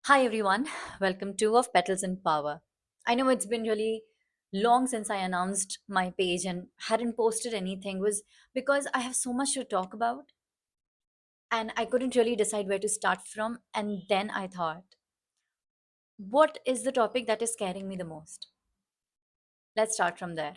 Hi everyone, welcome to Of Petals and Power. I know it's been really long since I announced my page and hadn't posted anything was because I have so much to talk about and I couldn't really decide where to start from and then I thought, what is the topic that is scaring me the most? Let's start from there.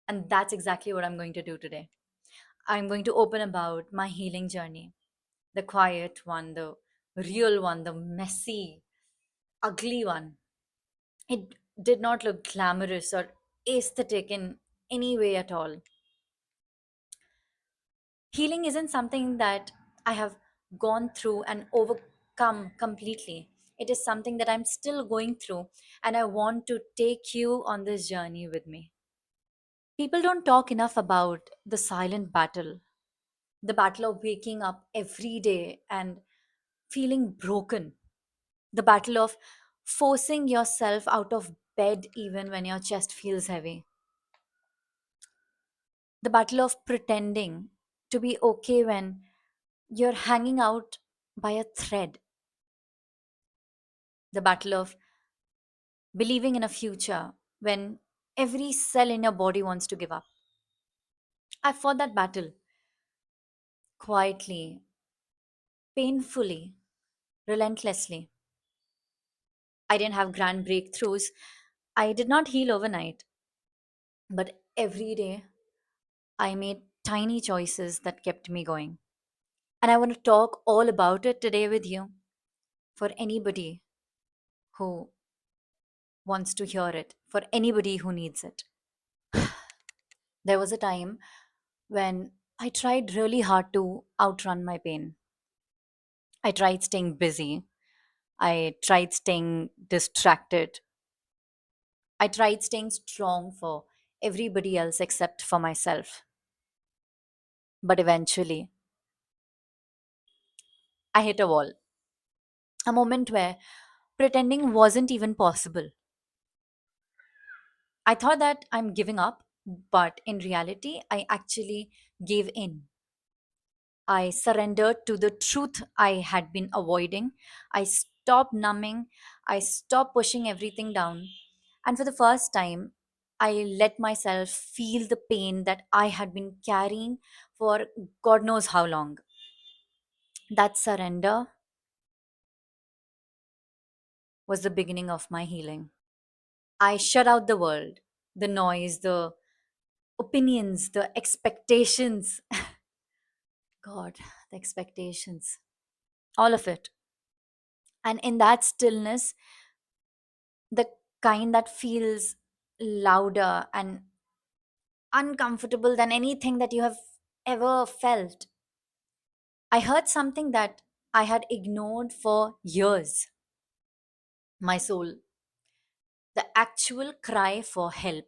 And that's exactly what I'm going to do today. I'm going to open about my healing journey, the quiet one, the real one, the messy, ugly one. It did not look glamorous or aesthetic in any way at all. Healing isn't something that I have gone through and overcome completely. It is something that I'm still going through, and I want to take you on this journey with me. People don't talk enough about the silent battle, the battle of waking up every day and feeling broken, the battle of forcing yourself out of bed even when your chest feels heavy, the battle of pretending to be okay when you're hanging out by a thread, the battle of believing in a future when every cell in your body wants to give up. I fought that battle quietly, painfully, relentlessly. I didn't have grand breakthroughs. I did not heal overnight, but every day I made tiny choices that kept me going. And I want to talk all about it today with you for anybody who wants to hear it, for anybody who needs it. There was a time when I tried really hard to outrun my pain. I tried staying busy. I tried staying distracted. I tried staying strong for everybody else except for myself. But eventually, I hit a wall. A moment where pretending wasn't even possible. I thought that I'm giving up, but in reality, I actually gave in. I surrendered to the truth I had been avoiding. I stopped numbing. I stopped pushing everything down. And for the first time, I let myself feel the pain that I had been carrying for God knows how long. That surrender was the beginning of my healing. I shut out the world, the noise, the opinions, the expectations. God, the expectations, all of it. And in that stillness, the kind that feels louder and uncomfortable than anything that you have ever felt. I heard something that I had ignored for years. My soul, the actual cry for help.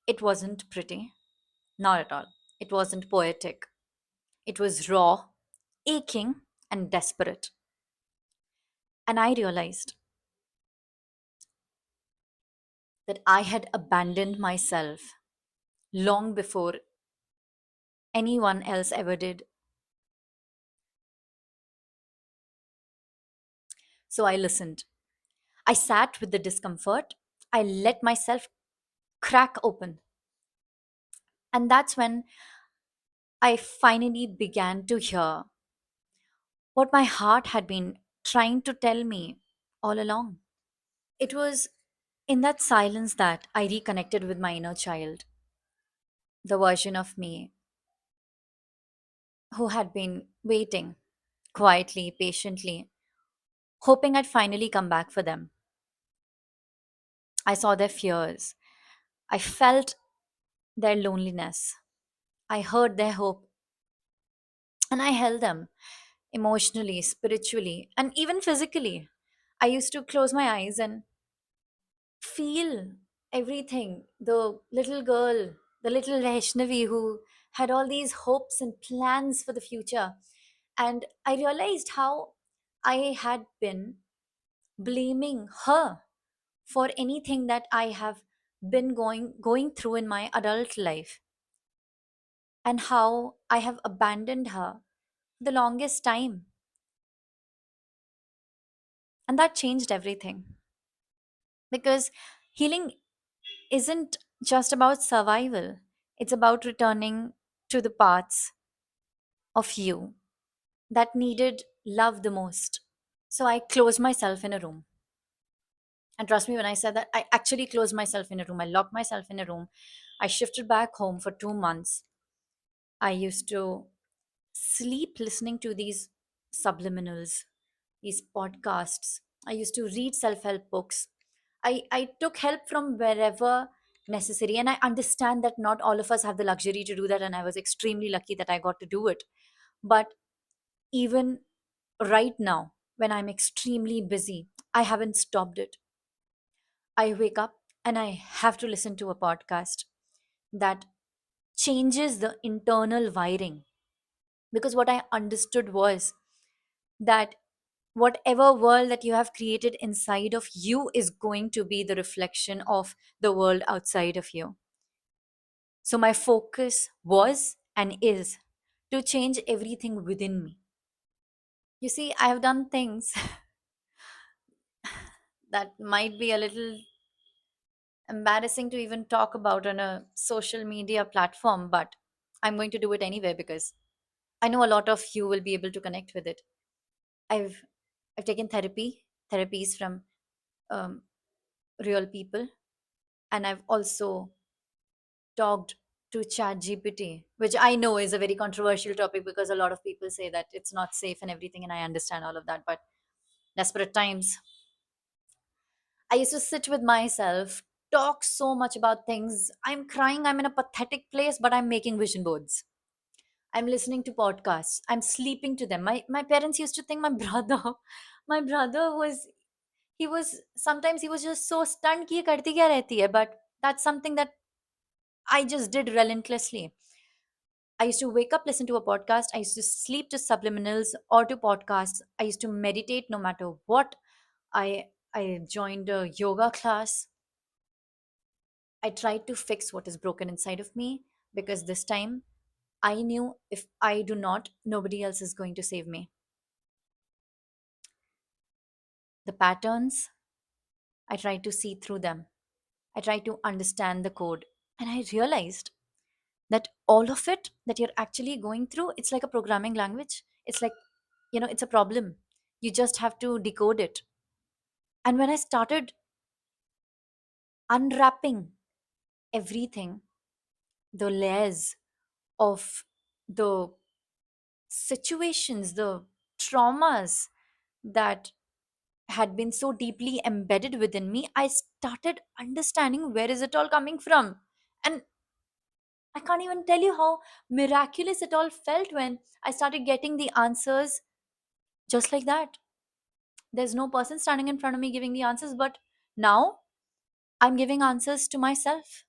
It wasn't pretty, not at all. It wasn't poetic. It was raw, aching, and desperate. And I realized that I had abandoned myself long before anyone else ever did. So I listened. I sat with the discomfort. I let myself crack open. And that's when I finally began to hear what my heart had been trying to tell me all along. It was in that silence that I reconnected with my inner child, the version of me who had been waiting quietly, patiently, hoping I'd finally come back for them. I saw their fears. I felt their loneliness. I heard their hope. And I held them emotionally, spiritually, and even physically. I used to close my eyes and feel everything. The little girl, the little Vaishnavi who had all these hopes and plans for the future. And I realized how I had been blaming her for anything that I have been going through in my adult life, and how I have abandoned her the longest time. And that changed everything, because healing isn't just about survival, it's about returning to the parts of you that needed love the most. So I closed myself in a room. And trust me when I said that, I actually closed myself in a room. I locked myself in a room. I shifted back home for 2 months. I used to sleep listening to these subliminals, these podcasts. I used to read self help books. I took help from wherever necessary. And I understand that not all of us have the luxury to do that. And I was extremely lucky that I got to do it. But even right now, when I'm extremely busy, I haven't stopped it. I wake up and I have to listen to a podcast that changes the internal wiring. Because what I understood was that whatever world that you have created inside of you is going to be the reflection of the world outside of you. So my focus was and is to change everything within me. You see, I have done things that might be a little embarrassing to even talk about on a social media platform, but I'm going to do it anyway because I know a lot of you will be able to connect with it. I've I've taken therapies from um, real people, and I've also talked to chat gpt, which I know is a very controversial topic because a lot of people say that it's not safe and everything, and I understand all of that. But desperate times, I used to sit with myself, talk so much about things. I'm crying, I'm in a pathetic place, but I'm making vision boards. I'm listening to podcasts, I'm sleeping to them. My parents used to think my brother my brother was, he was, sometimes he was just so stunned कि ये करती क्या रहती है, but that's something that I just did relentlessly. I used to wake up, listen to a podcast. I used to sleep to subliminals or to podcasts. I used to meditate no matter what. I joined a yoga class. I tried to fix what is broken inside of me because this time I knew if I do not, nobody else is going to save me. The patterns, I tried to see through them. I tried to understand the code. And I realized that all of it that you're actually going through, it's like a programming language. It's like, it's a problem. You just have to decode it. And when I started unwrapping everything, the layers of the situations, the traumas that had been so deeply embedded within me, I started understanding where is it all coming from. And I can't even tell you how miraculous it all felt when I started getting the answers just like that. There's no person standing in front of me giving the answers, but now I'm giving answers to myself,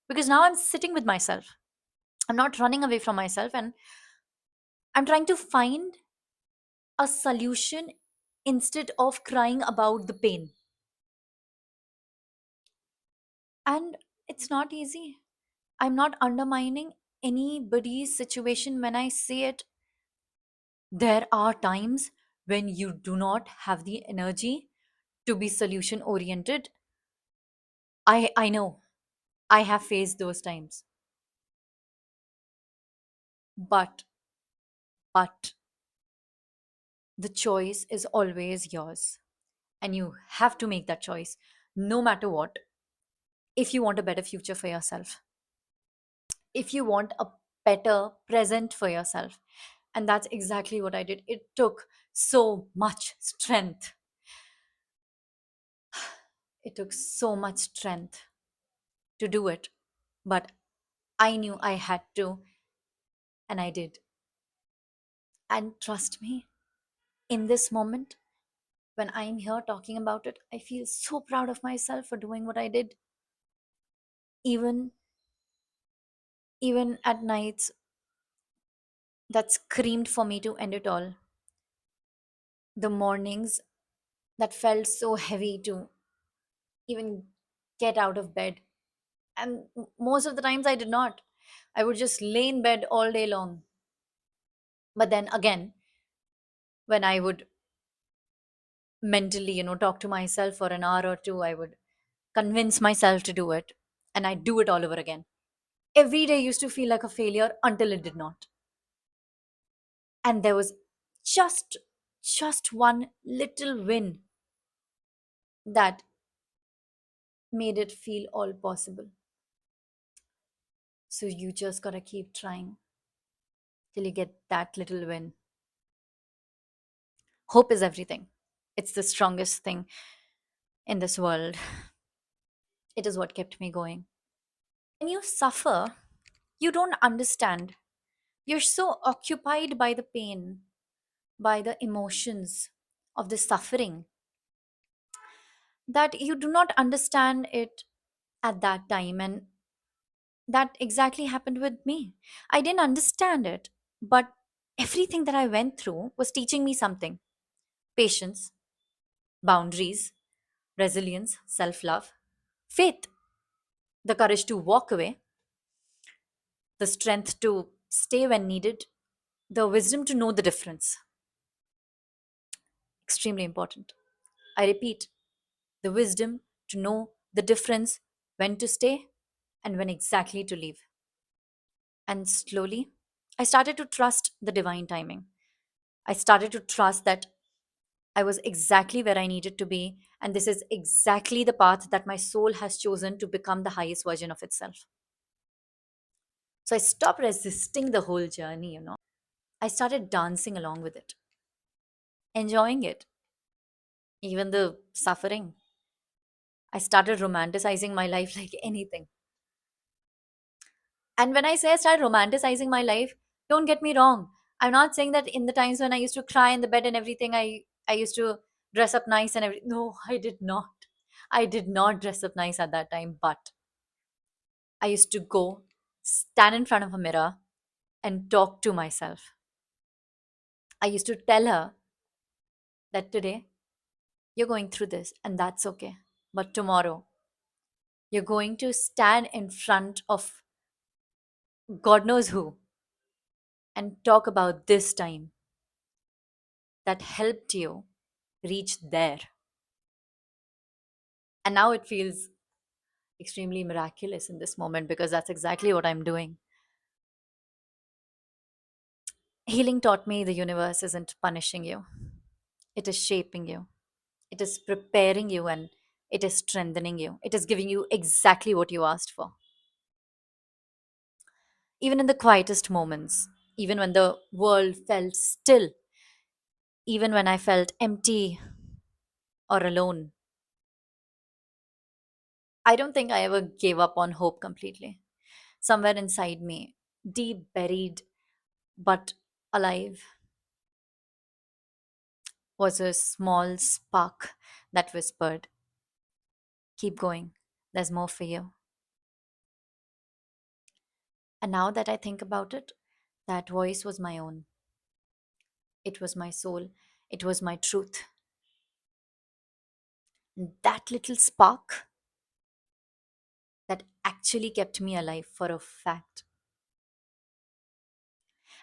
because now I'm sitting with myself. I'm not running away from myself, and I'm trying to find a solution instead of crying about the pain. And it's not easy. I'm not undermining anybody's situation when I say it. There are times when you do not have the energy to be solution oriented. I know. I have faced those times. But but the choice is always yours, and you have to make that choice no matter what, if you want a better future for yourself, if you want a better present for yourself. And that's exactly what I did. It took so much strength. It took so much strength to do it, but I knew I had to, and I did. And trust me, in this moment, when I'm here talking about it, I feel so proud of myself for doing what I did. Even even at nights that screamed for me to end it all, the mornings that felt so heavy to even get out of bed. And most of the times I did not. I would just lay in bed all day long. But then again, when I would mentally, talk to myself for an hour or two. I would convince myself to do it, and I do it all over again. Every day used to feel like a failure until it did not. And there was just just one little win that made it feel all possible. So you just gotta keep trying till you get that little win. Hope is everything. It's the strongest thing in this world. It is what kept me going. When you suffer, you don't understand. You're so occupied by the pain, by the emotions of the suffering, that you do not understand it at that time. And that exactly happened with me. I didn't understand it, but everything that I went through was teaching me something: patience, boundaries, resilience, self love, faith, the courage to walk away, the strength to stay when needed, the wisdom to know the difference. Extremely important. I repeat, the wisdom to know the difference when to stay and when exactly to leave. And slowly, I started to trust the divine timing. I started to trust that I was exactly where I needed to be, and this is exactly the path that my soul has chosen to become the highest version of itself. So I stopped resisting the whole journey. I started dancing along with it, enjoying it, even the suffering. I started romanticizing my life like anything. And when I say I started romanticizing my life, don't get me wrong. I'm not saying that in the times when I used to cry in the bed and everything, I used to dress up nice and everything. No, I did not. I did not dress up nice at that time, but I used to go, stand in front of a mirror, and talk to myself. I used to tell her that today you're going through this, and that's okay. But tomorrow, you're going to stand in front of God knows who and talk about this time that helped you reach there. And now it feels extremely miraculous in this moment because that's exactly what I'm doing. Healing taught me the universe isn't punishing you, it is shaping you, it is preparing you, and it is strengthening you. It is giving you exactly what you asked for. Even in the quietest moments, even when the world felt still, even when I felt empty or alone, I don't think I ever gave up on hope completely. Somewhere inside me, deep buried but alive, was a small spark that whispered, keep going, there's more for you. And now that I think about it, that voice was my own. It was my soul. It was my truth. And that little spark that actually kept me alive for a fact.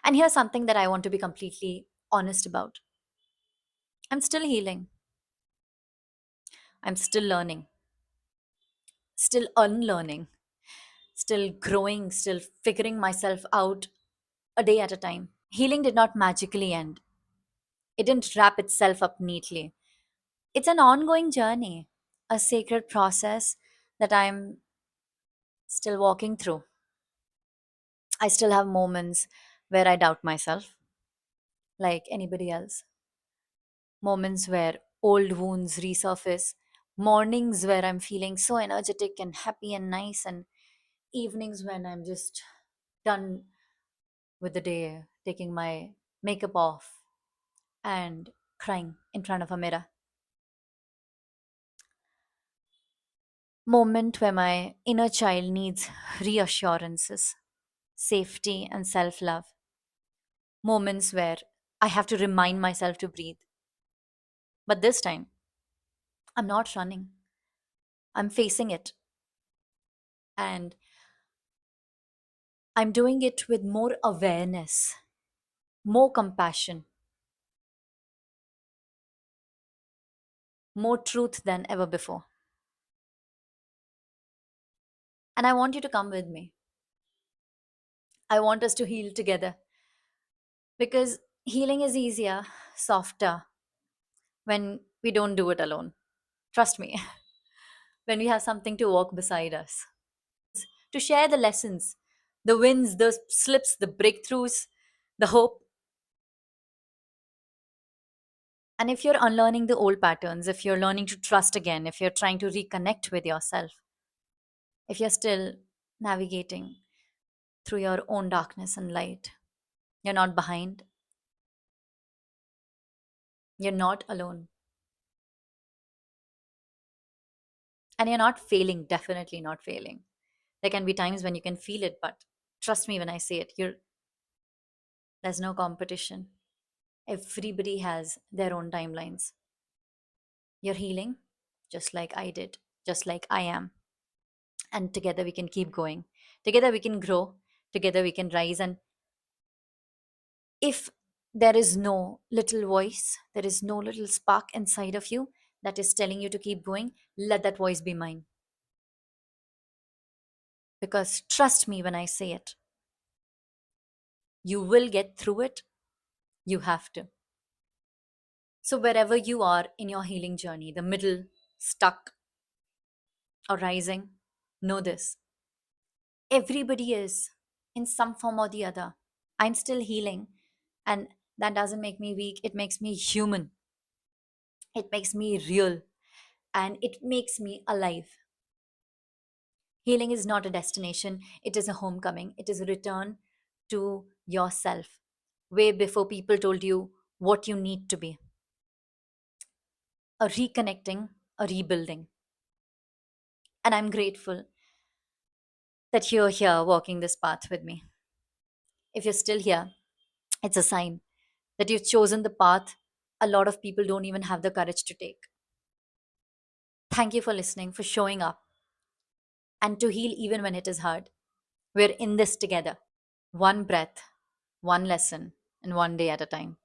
And here's something that I want to be completely honest about: I'm still healing, I'm still learning, still unlearning, still growing, still figuring myself out a day at a time. Healing did not magically end, it didn't wrap itself up neatly. It's an ongoing journey, a sacred process that I'm still walking through. I still have moments where I doubt myself, like anybody else. Moments where old wounds resurface. Mornings where I'm feeling so energetic and happy and nice, and evenings when I'm just done with the day, taking my makeup off and crying in front of a mirror. Moment where my inner child needs reassurances, safety, and self love. Moments where I have to remind myself to breathe. But this time, I'm not running, I'm facing it. And I'm doing it with more awareness, more compassion, more truth than ever before. And I want you to come with me. I want us to heal together because healing is easier, softer when we don't do it alone. Trust me, when we have something to walk beside us, to share the lessons, the wins, the slips, the breakthroughs, the hope. And if you're unlearning the old patterns, if you're learning to trust again, if you're trying to reconnect with yourself, if you're still navigating through your own darkness and light, you're not behind, you're not alone, and you're not failing, definitely not failing. There can be times when you can feel it, but trust me when I say it, there's no competition. Everybody has their own timelines. You're healing just like I did, just like I am. And together we can keep going. Together we can grow. Together we can rise. And if there is no little voice, there is no little spark inside of you that is telling you to keep going, let that voice be mine. Because trust me when I say it, you will get through it. You have to. So, wherever you are in your healing journey, the middle, stuck, or rising, know this: everybody is in some form or the other. I'm still healing, and that doesn't make me weak. It makes me human, it makes me real, and it makes me alive. Healing is not a destination, it is a homecoming. It is a return to yourself, way before people told you what you need to be. A reconnecting, a rebuilding. And I'm grateful that you're here walking this path with me. If you're still here, it's a sign that you've chosen the path a lot of people don't even have the courage to take. Thank you for listening, for showing up, and to heal even when it is hard. We're in this together. One breath, one lesson, and one day at a time.